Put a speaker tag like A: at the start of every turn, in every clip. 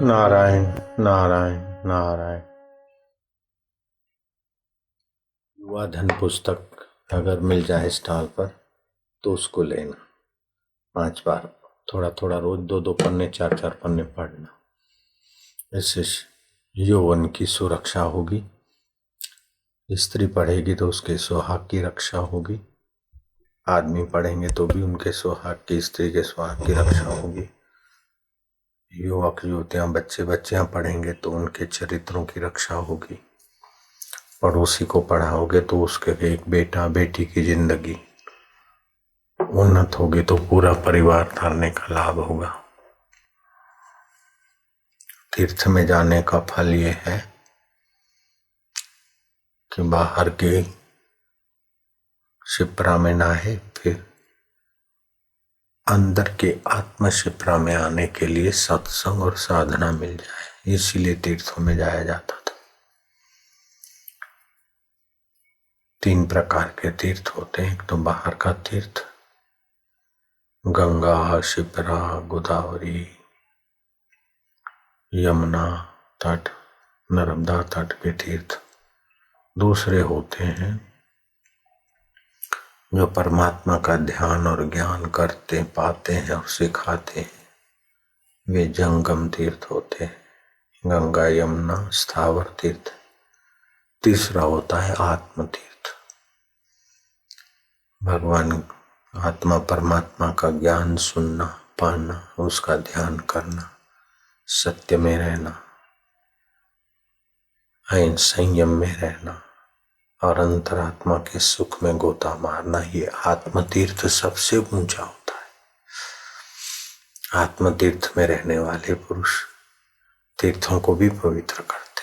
A: नारायण नारायण नारायण। युवा धन पुस्तक अगर मिल जाए स्टॉल पर तो उसको लेना। 5 बार थोड़ा थोड़ा रोज 2-2 पन्ने 4-4 पन्ने पढ़ना। इससे यौवन की सुरक्षा होगी। स्त्री पढ़ेगी तो उसके सुहाग की रक्षा होगी। आदमी पढ़ेंगे तो भी उनके सुहाग की, स्त्री के सुहाग की रक्षा होगी। युवक युवतियां बच्चे बच्चियां पढ़ेंगे तो उनके चरित्रों की रक्षा होगी। पड़ोसी को पढ़ाओगे तो उसके एक बेटा बेटी की जिंदगी उन्नत होगी तो पूरा परिवार तारने का लाभ होगा। तीर्थ में जाने का फल ये है कि बाहर के शिप्रा में नहाए, फिर अंदर के आत्म शिप्रा में आने के लिए सत्संग और साधना मिल जाए। इसीलिए तीर्थों में जाया जाता था। 3 प्रकार के तीर्थ होते हैं। एक तो बाहर का तीर्थ, गंगा, शिप्रा, गोदावरी, यमुना तट, नर्मदा तट के तीर्थ। दूसरे होते हैं जो परमात्मा का ध्यान और ज्ञान करते पाते हैं और सिखाते हैं, वे जंगम तीर्थ होते हैं, गंगा यमुना स्थावर तीर्थ। तीसरा होता है आत्म तीर्थ, भगवान आत्मा परमात्मा का ज्ञान सुनना पाना, उसका ध्यान करना, सत्य में रहना, संयम में रहना और अंतरात्मा के सुख में गोता मारना। ये आत्म तीर्थ सबसे ऊंचा होता है। आत्म तीर्थ में रहने वाले पुरुष तीर्थों को भी पवित्र करते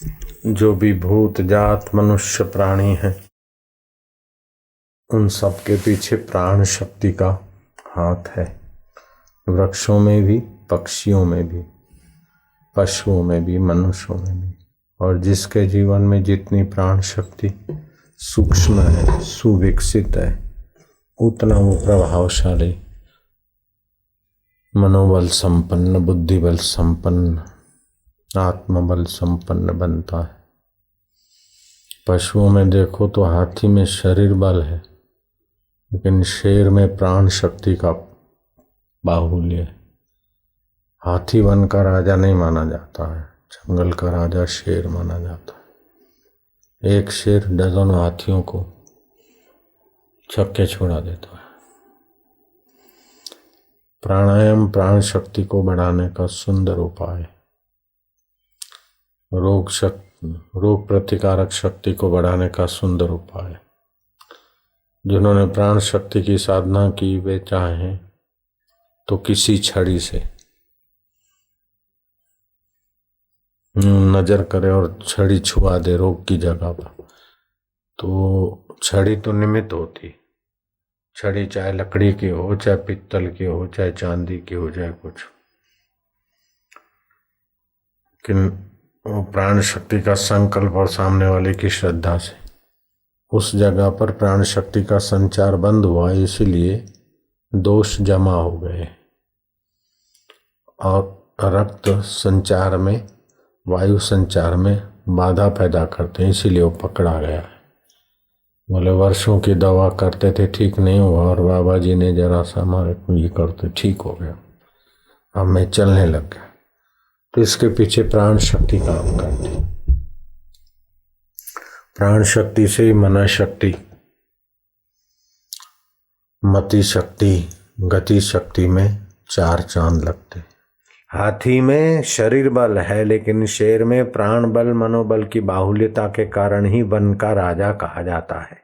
A: हैं। जो भी भूत जात मनुष्य प्राणी हैं, उन सब के पीछे प्राण शक्ति का हाथ है। वृक्षों में भी, पक्षियों में भी, पशुओं में भी, मनुष्यों में भी। और जिसके जीवन में जितनी प्राण शक्ति सूक्ष्म है, सुविकसित है, उतना वो प्रभावशाली, मनोबल संपन्न, बुद्धिबल संपन्न, आत्मबल संपन्न बनता है। पशुओं में देखो तो हाथी में शरीर बल है, लेकिन शेर में प्राण शक्ति का बाहुल्य है। हाथी वन का राजा नहीं माना जाता है, जंगल का राजा शेर माना जाता है। एक शेर डजन हाथियों को छक्के छोड़ा देता है। प्राणायाम प्राण शक्ति को बढ़ाने का सुंदर उपाय है। रोग प्रतिकारक शक्ति को बढ़ाने का सुंदर उपाय है। जिन्होंने प्राण शक्ति की साधना की वे चाहें तो किसी छड़ी से नजर करे और छड़ी छुआ दे रोग की जगह पर, तो छड़ी तो निमित्त होती। छड़ी चाहे लकड़ी की हो, चाहे पित्तल की हो, चाहे चांदी की हो, चाहे कुछ, लेकिन वो प्राण शक्ति का संकल्प और सामने वाले की श्रद्धा से उस जगह पर प्राण शक्ति का संचार बंद हुआ, इसीलिए दोष जमा हो गए और रक्त संचार में, वायु संचार में बाधा पैदा करते हैं, इसीलिए वो पकड़ा गया है। बोले वर्षों की दवा करते थे, ठीक नहीं हुआ, और बाबा जी ने जरा सा हमारे को ये करते ठीक हो गया, अब मैं चलने लग गया। तो इसके पीछे प्राण शक्ति काम करती। प्राण शक्ति से मन शक्ति, मति शक्ति, गति शक्ति में 4 चांद लगते। हाथी में शरीर बल है, लेकिन शेर में प्राण बल मनोबल की बाहुल्यता के कारण ही वन का राजा कहा जाता है।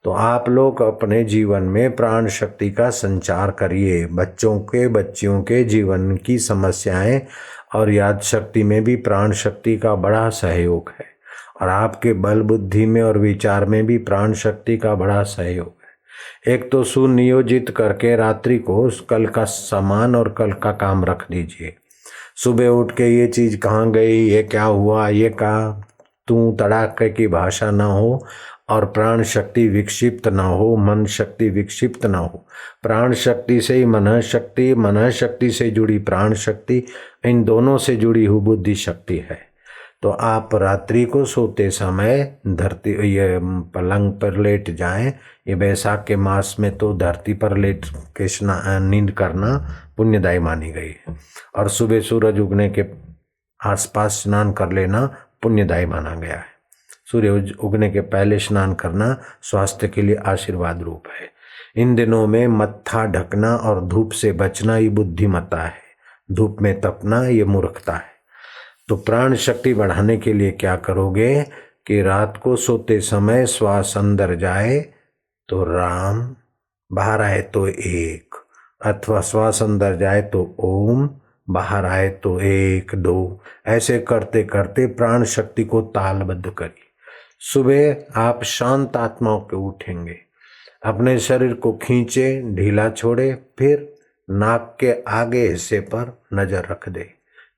A: तो आप लोग अपने जीवन में प्राण शक्ति का संचार करिए। बच्चियों के जीवन की समस्याएं और याद शक्ति में भी प्राण शक्ति का बड़ा सहयोग है, और आपके बल बुद्धि में और विचार में भी प्राण शक्ति का बड़ा सहयोग है। एक तो सुनियोजित करके रात्रि को कल का सामान और कल का काम रख दीजिए। सुबह उठ के ये चीज कहाँ गई, ये क्या हुआ, ये कहा तू तड़ाके की भाषा ना हो, और प्राण शक्ति विक्षिप्त न हो, मन शक्ति विक्षिप्त न हो। प्राण शक्ति से ही मन शक्ति से जुड़ी प्राण शक्ति, इन दोनों से जुड़ी हुई बुद्धि शक्ति है। तो आप रात्रि को सोते समय धरती ये पलंग पर लेट जाएं। ये बैसाख के मास में तो धरती पर लेट के नींद करना पुण्यदायी मानी गई है, और सुबह सूरज उगने के आसपास स्नान कर लेना पुण्यदायी माना गया है। सूर्य उगने के पहले स्नान करना स्वास्थ्य के लिए आशीर्वाद रूप है। इन दिनों में मत्था ढकना और धूप से बचना ये बुद्धिमत्ता है, धूप में तपना ये मूर्खता है। तो प्राण शक्ति बढ़ाने के लिए क्या करोगे कि रात को सोते समय श्वास अंदर जाए तो राम, बाहर आए तो एक, अथवा श्वास अंदर जाए तो ओम, बाहर आए तो एक दो, ऐसे करते करते प्राण शक्ति को तालबद्ध करिए। सुबह आप शांत आत्माओं के उठेंगे, अपने शरीर को खींचे, ढीला छोड़े, फिर नाक के आगे हिस्से पर नजर रख दे।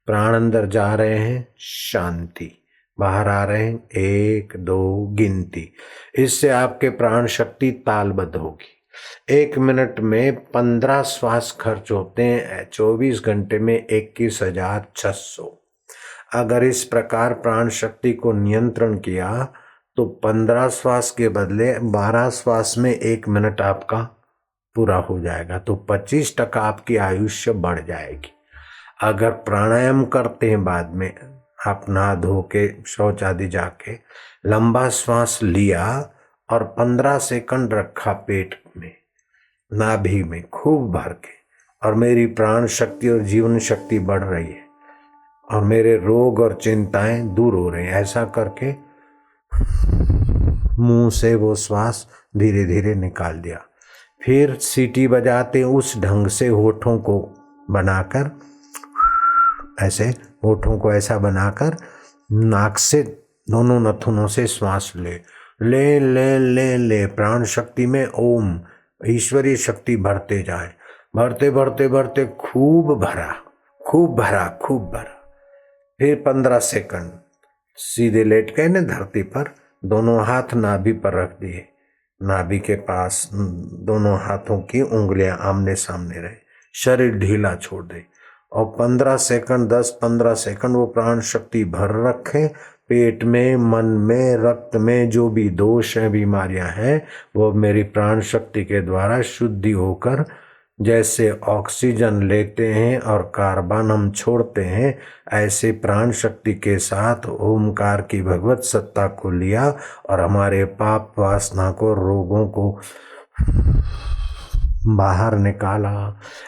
A: प्राण अंदर जा रहे हैं, शांति, बाहर आ रहे हैं, एक दो गिनती। इससे आपके प्राण शक्ति तालबद्ध होगी। 1 मिनट में 15 श्वास खर्च होते हैं, 24 घंटे में 21,600। अगर इस प्रकार प्राण शक्ति को नियंत्रण किया तो 15 श्वास के बदले 12 श्वास में 1 मिनट आपका पूरा हो जाएगा, तो 25% आपकी आयुष्य बढ़ जाएगी। अगर प्राणायाम करते हैं, बाद में आप नहा धो के शौच आदि जाके लंबा श्वास लिया और 15 सेकंड रखा पेट में, नाभि में खूब भर के, और मेरी प्राण शक्ति और जीवन शक्ति बढ़ रही है और मेरे रोग और चिंताएं दूर हो रही हैं, ऐसा करके मुंह से वो श्वास धीरे धीरे निकाल दिया। फिर सीटी बजाते उस ढंग से होठों को बनाकर, ऐसे होठों को ऐसा बनाकर नाक से दोनों नथुनों से श्वास ले ले ले ले ले। प्राण शक्ति में ओम ईश्वरीय शक्ति बढ़ते जाए, बढ़ते बढ़ते बढ़ते खूब भरा खूब भरा खूब भरा। फिर 15 सेकंड सीधे लेट गए न धरती पर, दोनों हाथ नाभि पर रख दिए, नाभि के पास दोनों हाथों की उंगलियां आमने सामने रहे, शरीर ढीला छोड़ दे और 15 सेकंड 10-15 सेकंड वो प्राण शक्ति भर रखें। पेट में, मन में, रक्त में जो भी दोष हैं, बीमारियां हैं, वो मेरी प्राण शक्ति के द्वारा शुद्धि होकर, जैसे ऑक्सीजन लेते हैं और कार्बन हम छोड़ते हैं, ऐसे प्राण शक्ति के साथ ओमकार की भगवत सत्ता को लिया और हमारे पाप वासना को, रोगों को बाहर निकाला।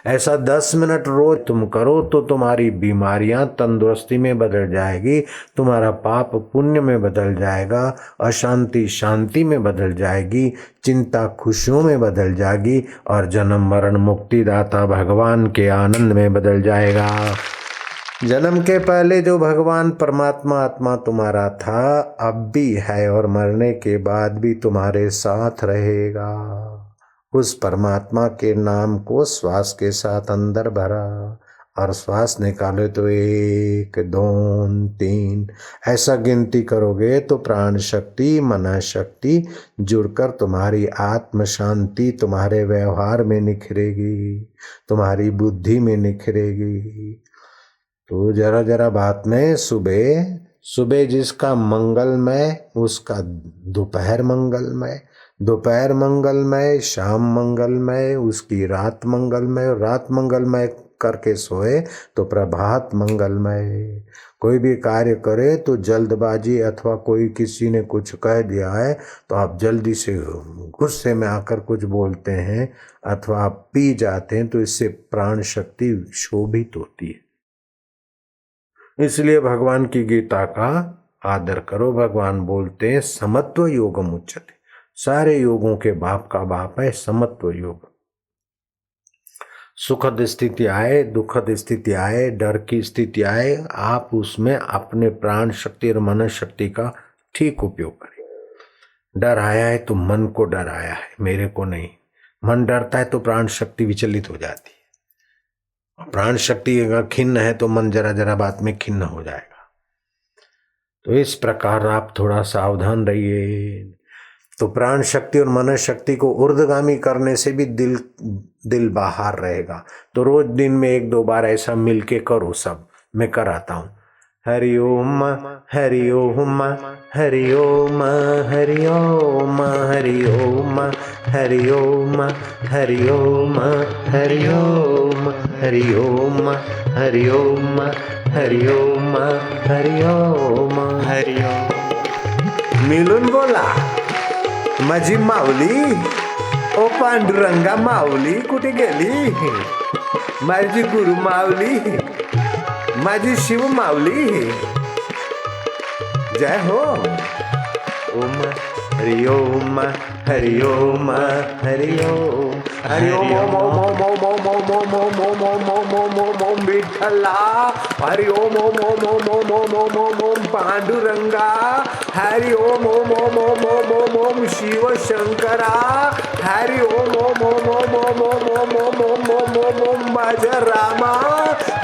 A: ऐसा 10 मिनट रोज तुम करो तो तुम्हारी बीमारियां तंदुरुस्ती में बदल जाएगी, तुम्हारा पाप पुण्य में बदल जाएगा, अशांति शांति में बदल जाएगी, चिंता खुशियों में बदल जाएगी और जन्म मरण मुक्तिदाता भगवान के आनंद में बदल जाएगा। जन्म के पहले जो भगवान परमात्मा आत्मा तुम्हारा था, अब भी है और मरने के बाद भी तुम्हारे साथ रहेगा। उस परमात्मा के नाम को श्वास के साथ अंदर भरा और श्वास निकाले तो 1 2 3 ऐसा गिनती करोगे तो प्राण शक्ति मन शक्ति जुड़कर तुम्हारी आत्म शांति तुम्हारे व्यवहार में निखरेगी, तुम्हारी बुद्धि में निखरेगी। तो जरा जरा बात में सुबह जिसका मंगलमय उसका दोपहर मंगलमय, दोपहर मंगलमय, शाम मंगलमय, उसकी रात मंगलमय, और रात मंगलमय करके सोए तो प्रभात मंगलमय। कोई भी कार्य करे तो जल्दबाजी अथवा कोई किसी ने कुछ कह दिया है तो आप जल्दी से गुस्से में आकर कुछ बोलते हैं अथवा आप पी जाते हैं, तो इससे प्राण शक्ति शोभित होती है। इसलिए भगवान की गीता का आदर करो। भगवान बोलते हैं समत्व योगम उच्यते, सारे योगों के बाप का बाप है समत्व योग। सुखद स्थिति आए, दुखद स्थिति आए, डर की स्थिति आए, आप उसमें अपने प्राण शक्ति और मन शक्ति का ठीक उपयोग करें। डर आया है तो मन को डर आया है, मेरे को नहीं। मन डरता है तो प्राण शक्ति विचलित हो जाती है। प्राण शक्ति अगर खिन्न है तो मन जरा जरा बात में खिन्न हो जाएगा। तो इस प्रकार आप थोड़ा सावधान रहिए। तो प्राण शक्ति और मन शक्ति को ऊर्ध्वगामी करने से भी दिल बाहर रहेगा। तो रोज दिन में 1-2 बार ऐसा मिलके करो सब। मैं कराता हूँ। हरि ओम हरि ओम हरि ओम हरि ओम हरि ओम हरि ओम हरि ओम हरि ओम हरि ओम हरि ओम हरि ओम हरि ओम हरि ओम। मिलून बोला। माझी माऊली ओ पांडुरंगा माऊली कुठे गेली? माझी गुरु माऊली, माझी शिव माऊली, जय हो। ओम हरि ओम हरि ओम हरि ओम हरि ओम ओम ओम ओम ओम ओम ओम ओम ओम ओम ओम ओम ओम ओम विठ्ठला। हरि ओम ओम ओम ओम ओम ओम ओम ओम ओम पांडुरंगा। हरि ओम ओम ओम ओम ओम ओम ओम शिव शंकरा। हरि ओम ओम ओम ओम ओम ओम ओम ओम ओम ओम ओम ओम माझा रामा।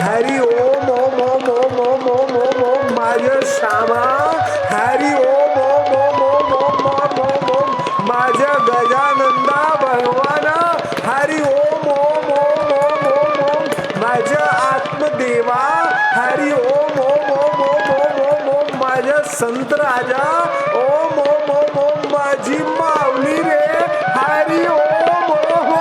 A: हरि ओम ओम ओम ओम ओम ओम ओम ओम माझा श्यामा। हरि ओम ओम ओम ओम ओम ओम ओम ओम माझा गजानंदा भगवाना। हरि ओम ओम ओम ओम ओम ओम माझा आत्मदेवा। हरि ओम ओम ओम ओम ओम ओम ओम माझा संत राजा। ओम ओम ओम ओम माझी माऊली रे। हरि ओम ओम।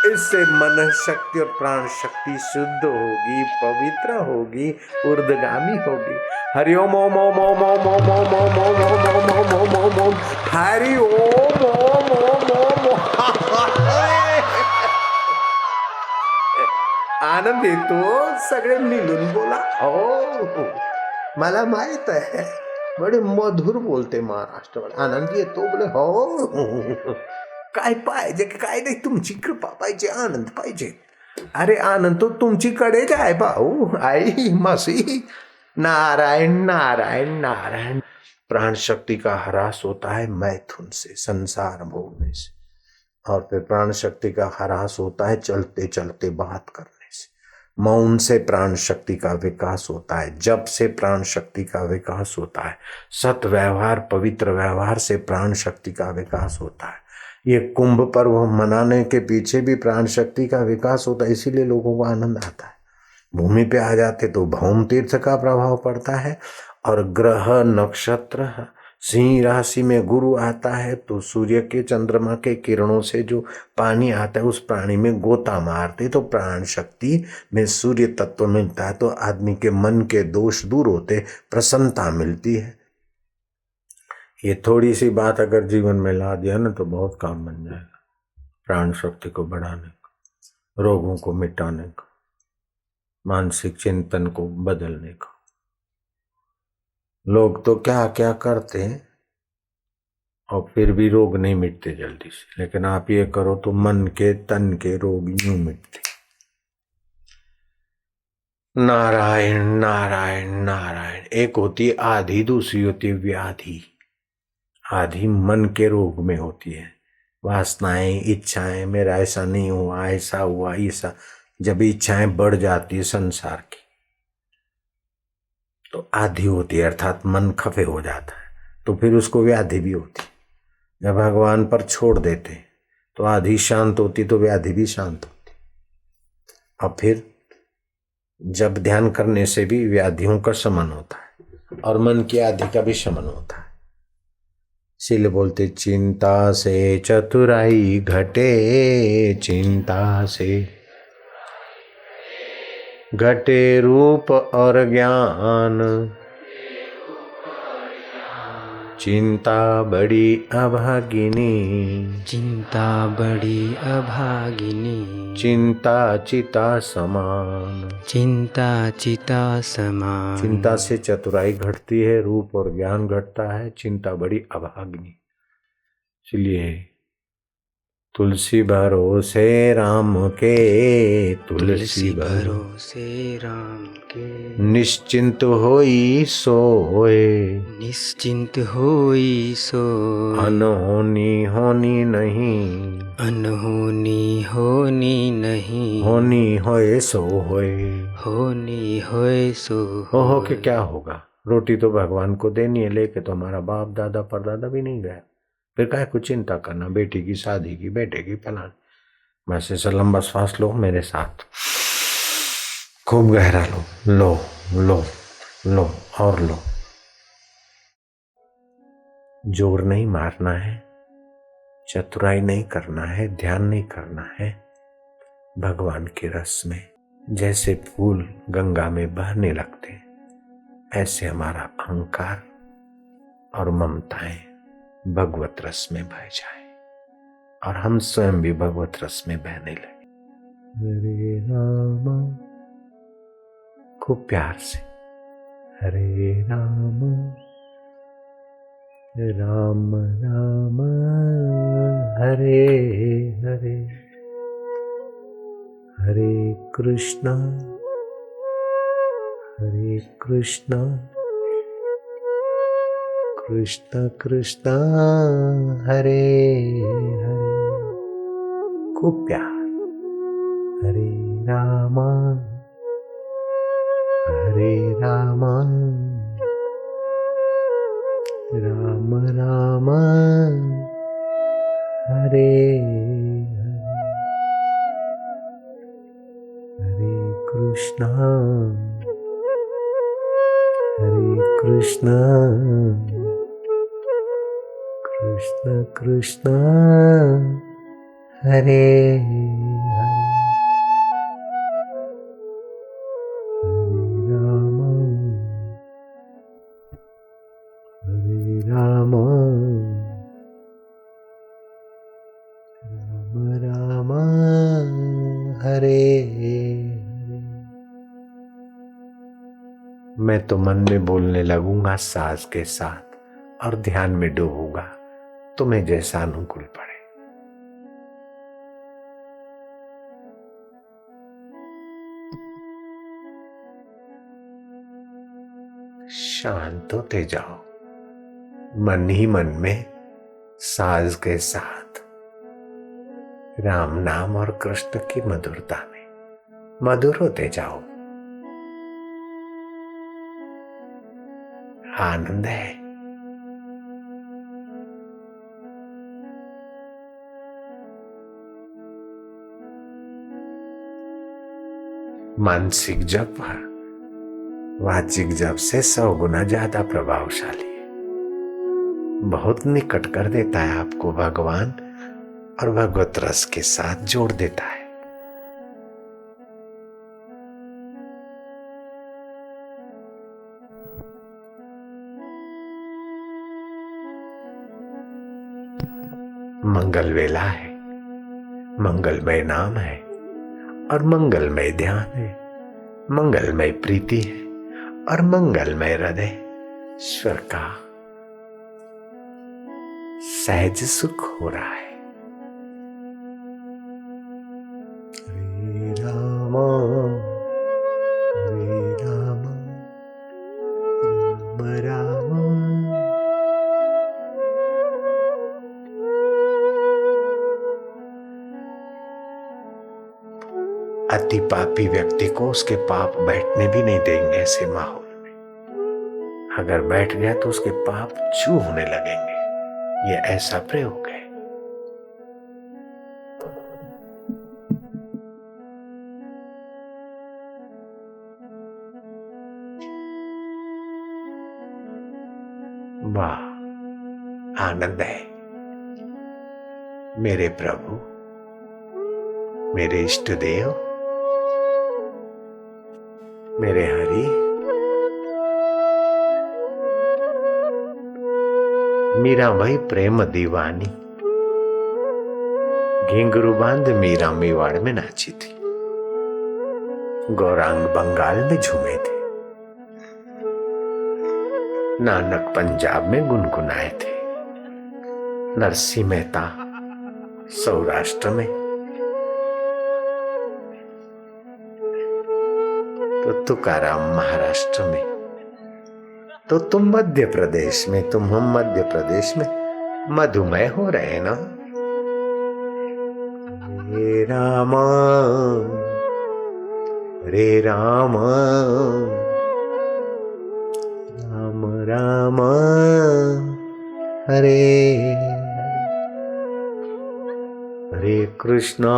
A: इससे मन शक्ति और प्राण शक्ति शुद्ध होगी, पवित्र होगी, ऊर्ध्वगामी होगी। हरि ओम ओम ओम ओम ओम ओम ओम ओम ओम ओम ओम ओम ओम ओम हरि ओम ओम ओम ओम। आनंद येतो। सगळे मिलून बोला हो। मला माहित आहे बडे मधुर बोलते महाराष्ट्र। आनंद येतो बोले हो। काय पाहिजे काय नाही, तुमची कृपा पाहिजे, आनंद पाहिजे। अरे आनंद तो तुमचीकडेच आहे भाऊ, आई मासी। नारायण नारायण नारायण। प्राण शक्ति का ह्रास होता है मैथुन से, संसार भोगने से, और फिर प्राण शक्ति का ह्रास होता है चलते चलते बात करने से। मौन से प्राण शक्ति का विकास होता है, जप से प्राण शक्ति का विकास होता है, सत व्यवहार पवित्र व्यवहार से प्राण शक्ति का विकास होता है। ये कुंभ पर्व मनाने के पीछे भी प्राण शक्ति का विकास होता है, इसीलिए लोगों को आनंद आता है। भूमि पे आ जाते तो भौम तीर्थ का प्रभाव पड़ता है, और ग्रह नक्षत्र सिंह राशि में गुरु आता है तो सूर्य के चंद्रमा के किरणों से जो पानी आता है उस प्राणी में गोता मारते तो प्राण शक्ति में सूर्य तत्व मिलता है, तो आदमी के मन के दोष दूर होते, प्रसन्नता मिलती है। ये थोड़ी सी बात अगर जीवन में ला दिया ना तो बहुत काम बन जाएगा। प्राण शक्ति को बढ़ाने का, रोगों को मिटाने का, मानसिक चिंतन को बदलने का। लोग तो क्या क्या करते हैं और फिर भी रोग नहीं मिटते जल्दी से, लेकिन आप ये करो तो मन के तन के रोग यूं मिटते। नारायण नारायण नारायण। एक होती है आधी, दूसरी होती है व्याधि। आधी मन के रोग में होती है, वासनाएं इच्छाएं, मेरा ऐसा नहीं हुआ, ऐसा हुआ, ऐसा। जब इच्छाएं बढ़ जाती है संसार की तो आधी होती है, अर्थात मन खफे हो जाता है, तो फिर उसको व्याधि भी होती। जब भगवान पर छोड़ देते तो आधी शांत होती तो व्याधि भी शांत होती। और फिर जब ध्यान करने से भी व्याधियों का शमन होता है और मन की आदि का भी शमन होता है। इसीलिए बोलते चिंता से चतुराई घटे, चिंता से घटे रूप और ज्ञान, चिंता बड़ी अभागिनी,
B: चिंता बड़ी अभागिनी,
A: चिंता चिता समान,
B: चिंता चिता समान।
A: चिंता से चतुराई घटती है, रूप और ज्ञान घटता है, चिंता बड़ी अभागिनी। इसलिए तुलसी भरोसे राम के, तुलसी
B: भरोसे राम के।
A: निश्चिंत होई सोए,
B: निश्चिंत होई सोए।
A: अनहोनी होनी नहीं,
B: अनहोनी होनी नहीं।
A: होनी होए सो होए।
B: होनी होए सो
A: हो के क्या होगा, रोटी तो भगवान को देनी है, लेके तो हमारा बाप दादा परदादा भी नहीं गया, फिर काहे कुछ चिंता करना, बेटी की शादी की, बेटे की फलान। वैसे से लंबा श्वास लो मेरे साथ, खूब गहरा लो, लो लो लो और लो। जोर नहीं मारना है, चतुराई नहीं करना है, ध्यान नहीं करना है। भगवान के रस में जैसे फूल गंगा में बहने लगते हैं, ऐसे हमारा अहंकार और ममताएं भगवत रस में बह जाए और हम स्वयं भी भगवत रस में बहने लगे। हरे राम, खूब प्यार से हरे राम राम राम हरे हरे, हरे कृष्णा कृष्ण कृष्ण हरे हरे। खूब प्यार, हरे रामा राम राम हरे हरे, हरे कृष्ण कृष्ण कृष्ण हरे हरे, हरे राम राम हरे हरे। मैं तो मन में बोलने लगूंगा साज के साथ और ध्यान में डूबूंगा, तुम्हें जैसा अनुकूल पड़े। शांत होते जाओ, मन ही मन में साज के साथ राम नाम और कृष्ण की मधुरता में मधुर होते जाओ। आनंद है। मानसिक जप वाचिक जप से 100 गुना ज्यादा प्रभावशाली है। बहुत निकट कर देता है आपको भगवान और भगवत रस के साथ जोड़ देता है। मंगल वेला है, मंगलमय नाम है और मंगलमय ध्यान है, मंगलमय प्रीति है और मंगलमय हृदय ईश्वर का सहज सुख हो रहा है। हरे राम राम राम। अति पापी व्यक्ति को उसके पाप बैठने भी नहीं देंगे ऐसे माहौल में। अगर बैठ गया तो उसके पाप छू होने लगेंगे। ये ऐसा प्रयोग है। वाह, आनंद है। मेरे प्रभु, मेरे इष्ट देव, मेरे हरि, मीरा भाई प्रेम दीवानी। घिंगरू बांध मीरा मेवाड़ में नाची थी, गौरांग बंगाल में झूमे थे, नानक पंजाब में गुनगुनाए थे, नरसिंह मेहता सौराष्ट्र में, तो तुकाराम महाराष्ट्र में, तो तुम मध्य प्रदेश में, हम मध्य प्रदेश में मधुमेह हो रहे ना। हे रामा रे राम, राम राम हरे हरे कृष्णा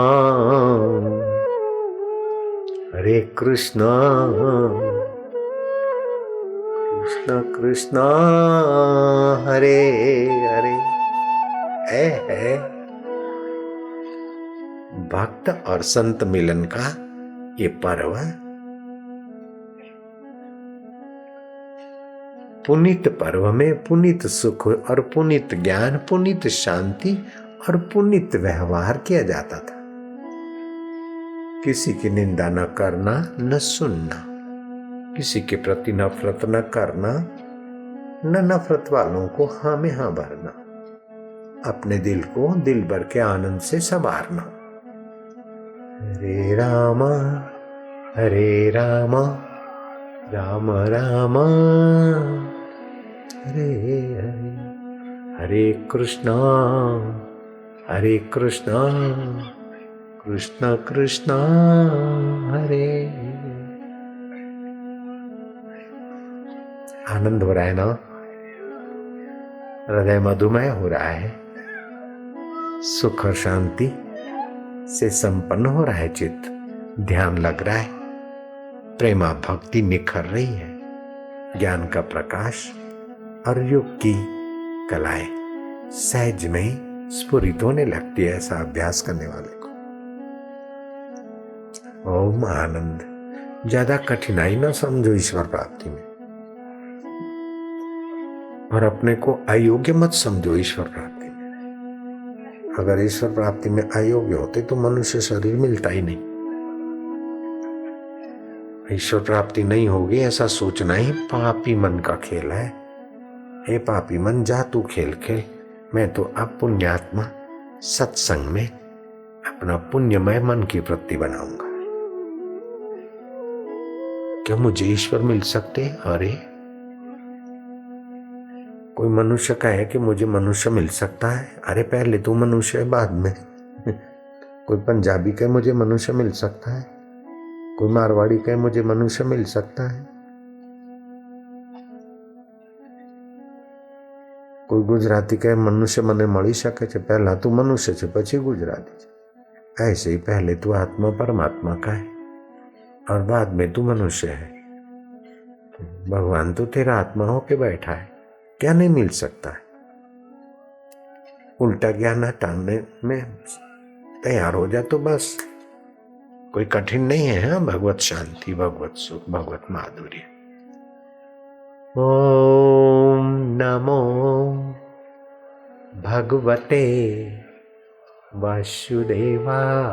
A: हरे कृष्णा कृष्ण कृष्ण हरे हरे। है भक्त और संत मिलन का ये पर्व पुनीत पर्व में पुनीत सुख और पुनीत ज्ञान, पुनीत शांति और पुनीत व्यवहार किया जाता था। किसी की निंदा न करना, न सुनना, किसी के प्रति नफरत न करना, न नफरत वालों को हाँ में हाँ भरना, अपने दिल को दिल भर के आनंद से संवारना। हरे राम राम राम हरे हरे, हरे कृष्णा कृष्ण कृष्ण हरे। आनंद हो रहा है ना, हृदय मधुमय हो रहा है, सुख और शांति से संपन्न हो रहा है चित्त, ध्यान लग रहा है, प्रेमा भक्ति निखर रही है, ज्ञान का प्रकाश और योग की कलाएं सहज में ही स्फुरित होने लगती है ऐसा अभ्यास करने वाले को। ओम आनंद। ज्यादा कठिनाई ना समझो ईश्वर प्राप्ति में, और अपने को अयोग्य मत समझो ईश्वर प्राप्ति में। अगर ईश्वर प्राप्ति में अयोग्य होते तो मनुष्य शरीर मिलता ही नहीं। ईश्वर प्राप्ति नहीं होगी ऐसा सोचना ही पापी मन का खेल है। हे पापी मन, जा तू खेल खेल, मैं तो अब पुण्यात्मा सत्संग में अपना पुण्यमय मन की वृत्ति बनाऊंगा। क्या मुझे ईश्वर मिल सकते? अरे कोई मनुष्य कहे कि मुझे मनुष्य मिल सकता है, अरे पहले तू मनुष्य है बाद में। कोई पंजाबी कहे मुझे मनुष्य मिल सकता है, कोई मारवाड़ी कहे मुझे मनुष्य मिल सकता है, कोई गुजराती कहे मनुष्य मने मળી શકે છે, पहला तू मनुष्य છે પછી गुजराती છે। ऐसे ही पहले तू आत्मा परमात्मा का है और बाद में तू मनुष्य है। भगवान तो तेरा आत्मा होके बैठा है, क्या नहीं मिल सकता है? उल्टा ज्ञान हटाने में तैयार हो जा तो बस, कोई कठिन नहीं है। हाँ, भगवत शांति, भगवत सुख, भगवत माधुर्य। ओम नमो भगवते वासुदेवाय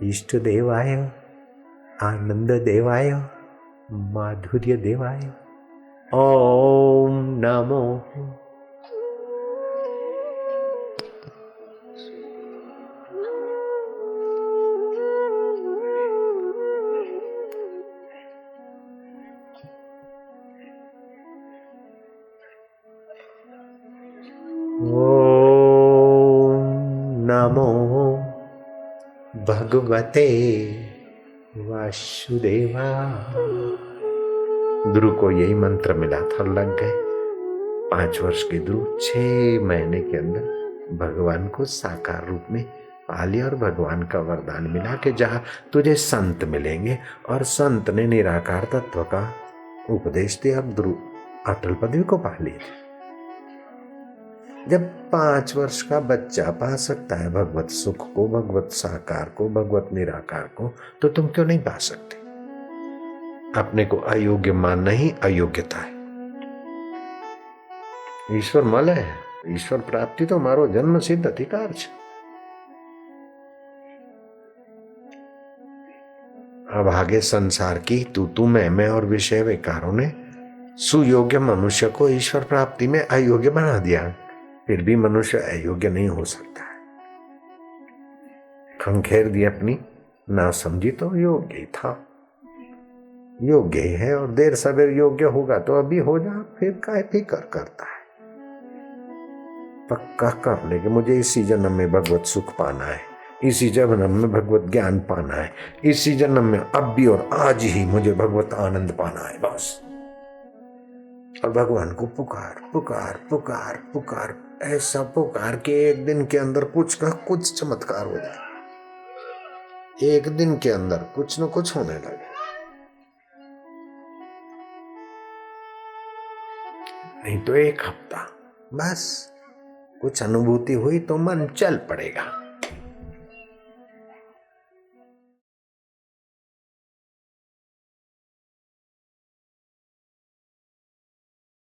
A: इष्ट देवाय आनंद देवाय माधुर्य देवाय। ओम नमो भगवते वासुदेवा। ध्रुव को यही मंत्र मिला था, लग गए 5 वर्ष के ध्रुव 6 महीने के अंदर भगवान को साकार रूप में पा लिया और भगवान का वरदान मिला कि जहां तुझे संत मिलेंगे, और संत ने निराकार तत्व का उपदेश दिया। अब ध्रुव अटल पदवी को पा लिए। जब 5 वर्ष का बच्चा पा सकता है भगवत सुख को, भगवत साकार को, भगवत निराकार को, तो तुम क्यों नहीं पा सकते? अपने को अयोग्य मानना ही अयोग्यता है। ईश्वर મળે, ईश्वर प्राप्ति तो मारो जन्म सिद्ध अधिकार है। अब आगे संसार की तू मैं और विषय विकारों ने सुयोग्य मनुष्य को ईश्वर प्राप्ति में अयोग्य बना दिया, फिर भी मनुष्य अयोग्य नहीं हो सकता है। खंखेर दी अपनी ना समझी तो योग्य ही था, योग्य ही है, और देर सवेर योग्य होगा तो अभी हो जा, फिर काय फिकर करता है। पक्का कर ले कि मुझे इसी जन्म में भगवत सुख पाना है, इसी जन्म में भगवत ज्ञान पाना है, इसी जन्म में अब भी और आज ही मुझे भगवत आनंद पाना है, बस। और भगवान को पुकार पुकार पुकार पुकार, ऐसा पुकार कि एक दिन के अंदर कुछ का कुछ चमत्कार हो जाए, एक दिन के अंदर कुछ न कुछ होने लगे। नहीं तो एक हफ्ता, बस कुछ अनुभूति हुई तो मन चल पड़ेगा।